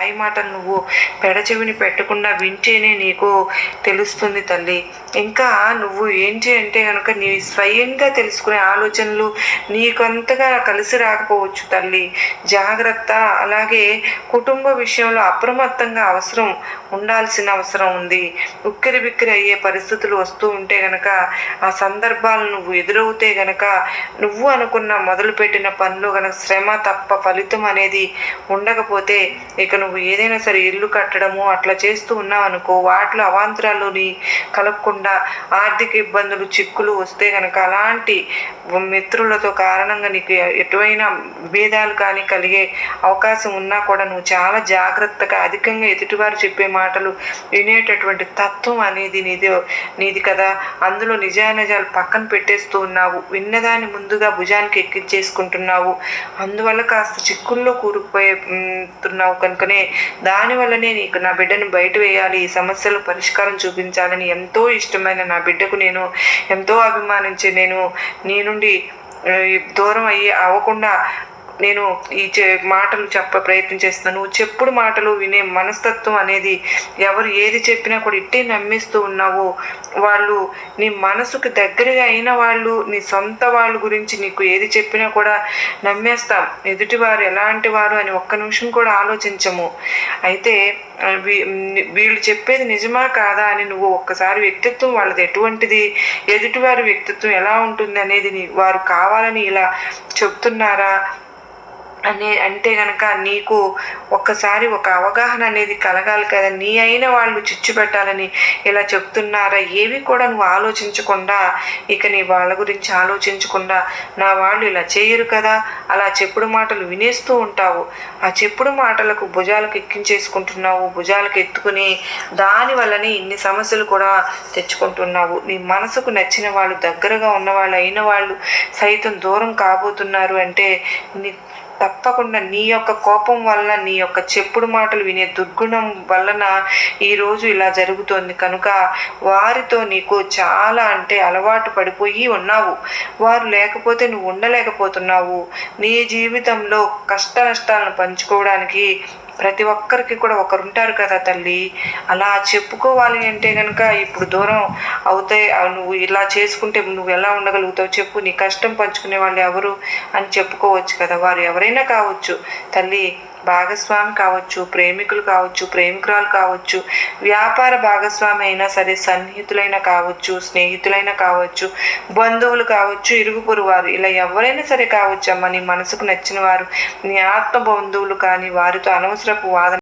పరాయి మాటలు నువ్వు పెడచెవిని పెట్టకుండా వింటేనే నీకు తెలుస్తుంది తల్లి. ఇంకా నువ్వు ఏంటి అంటే కనుక నీ స్వయంగా తెలుసుకునే ఆలోచనలు నీకంతగా కలిసి రాకపోవచ్చు తల్లి. జాగ్రత్త. అలాగే కుటుంబ విషయంలో అప్రమత్తంగా ఉండాల్సిన అవసరం ఉంది. ఉక్కిరి బిక్కిరి అయ్యే పరిస్థితులు వస్తూ ఉంటే గనక ఆ సందర్భాలు నువ్వు ఎదురవుతే గనక నువ్వు అనుకున్న మొదలుపెట్టిన పనిలో గనక శ్రమ తప్ప ఫలితం అనేది ఉండకపోతే ఇక నువ్వు ఏదైనా సరే ఇల్లు కట్టడము అట్లా చేస్తూ ఉన్నావు అనుకో, వాటిలో అవాంతరాల్లోని కలగకుండా ఆర్థిక ఇబ్బందులు చిక్కులు వస్తే గనక అలాంటి మిత్రులతో కారణంగా నీకు ఎటువైనా విభేదాలు కానీ కలిగే అవకాశం ఉన్నా కూడా నువ్వు చాలా జాగ్రత్తగా అధికంగా ఎదుటివారు చెప్పే మాటలు వినేటటువంటి తత్వం అనేది నీది కదా. అందులో నిజానిజాలు పక్కన పెట్టేస్తూ ఉన్నావు, విన్నదాన్ని ముందుగా భుజానికి ఎక్కించేసుకుంటున్నావు. అందువల్ల కాస్త చిక్కుల్లో కూరుకుపోతున్నావు కనుకనే దానివల్లనే నీకు నా బిడ్డను బయట వేయాలి, ఈ సమస్యలు పరిష్కారం చూపించాలని ఎంతో ఇష్టమైన నా బిడ్డకు నేను ఎంతో అభిమానించి నేను నీ నుండి దూరం అవ్వకుండా నేను ఈ మాటలు ప్రయత్నం చేస్తున్నాను. నువ్వు చెప్పుడు మాటలు వినే మనస్తత్వం అనేది ఎవరు ఏది చెప్పినా కూడా ఇట్టే నమ్మిస్తూ ఉన్నావు. వాళ్ళు నీ మనసుకు దగ్గరగా అయిన వాళ్ళు, నీ సొంత వాళ్ళ గురించి నీకు ఏది చెప్పినా కూడా నమ్మేస్తాం. ఎదుటివారు ఎలాంటి వారు అని ఒక్క నిమిషం కూడా ఆలోచించము. అయితే వీళ్ళు చెప్పేది నిజమా కాదా అని నువ్వు ఒక్కసారి వ్యక్తిత్వం వాళ్ళది ఎటువంటిది, ఎదుటివారి వ్యక్తిత్వం ఎలా ఉంటుంది అనేది వారు కావాలని ఇలా చెప్తున్నారా అంటే గనక నీకు ఒక్కసారి ఒక అవగాహన అనేది కలగాలి కదా. నీ అయిన వాళ్ళు చిచ్చు పెట్టాలని ఇలా చెప్తున్నారా, ఏవి కూడా నువ్వు ఆలోచించకుండా ఇక నీ వాళ్ళ గురించి ఆలోచించకుండా నా వాళ్ళు ఇలా చేయరు కదా అలా చెప్పుడు మాటలు వినేస్తూ ఉంటావు. ఆ చెప్పుడు మాటలకు భుజాలకు ఎక్కించేసుకుంటున్నావు, భుజాలకు ఎత్తుకుని దానివల్లనే ఇన్ని సమస్యలు కూడా తెచ్చుకుంటున్నావు. నీ మనసుకు నచ్చిన వాళ్ళు, దగ్గరగా ఉన్నవాళ్ళు అయిన వాళ్ళు సైతం దూరం కాబోతున్నారు అంటే తప్పకుండా నీ యొక్క కోపం వలన, నీ యొక్క చెప్పుడు మాటలు వినే దుర్గుణం వలన ఈరోజు ఇలా జరుగుతోంది. కనుక వారితో నీకు చాలా అలవాటు పడిపోయి ఉన్నావు. వారు లేకపోతే నువ్వు ఉండలేకపోతున్నావు. నీ జీవితంలో కష్ట నష్టాలను పంచుకోవడానికి ప్రతి ఒక్కరికి కూడా ఒకరుంటారు కదా తల్లి. అలా చెప్పుకోవాలి అంటే కనుక ఇప్పుడు దూరం అవుతాయి. నువ్వు ఇలా చేసుకుంటే నువ్వు ఎలా ఉండగలుగుతావు చెప్పు. నీ కష్టం పంచుకునే వాళ్ళు ఎవరు అని చెప్పుకోవచ్చు కదా. వారు ఎవరైనా కావచ్చు తల్లి, భాగస్వామి కావచ్చు, ప్రేమికులు కావచ్చు, ప్రేమికురాలు కావచ్చు, వ్యాపార భాగస్వామి అయినా సరే, సన్నిహితులైనా కావచ్చు, స్నేహితులైనా కావచ్చు, బంధువులు కావచ్చు, ఇరుగు పొరుగు వారు, ఇలా ఎవరైనా సరే కావచ్చు అమ్మ. నీ మనసుకు నచ్చిన వారు, నీ ఆత్మ బంధువులు కానీ వారితో అనవసరపు వాదన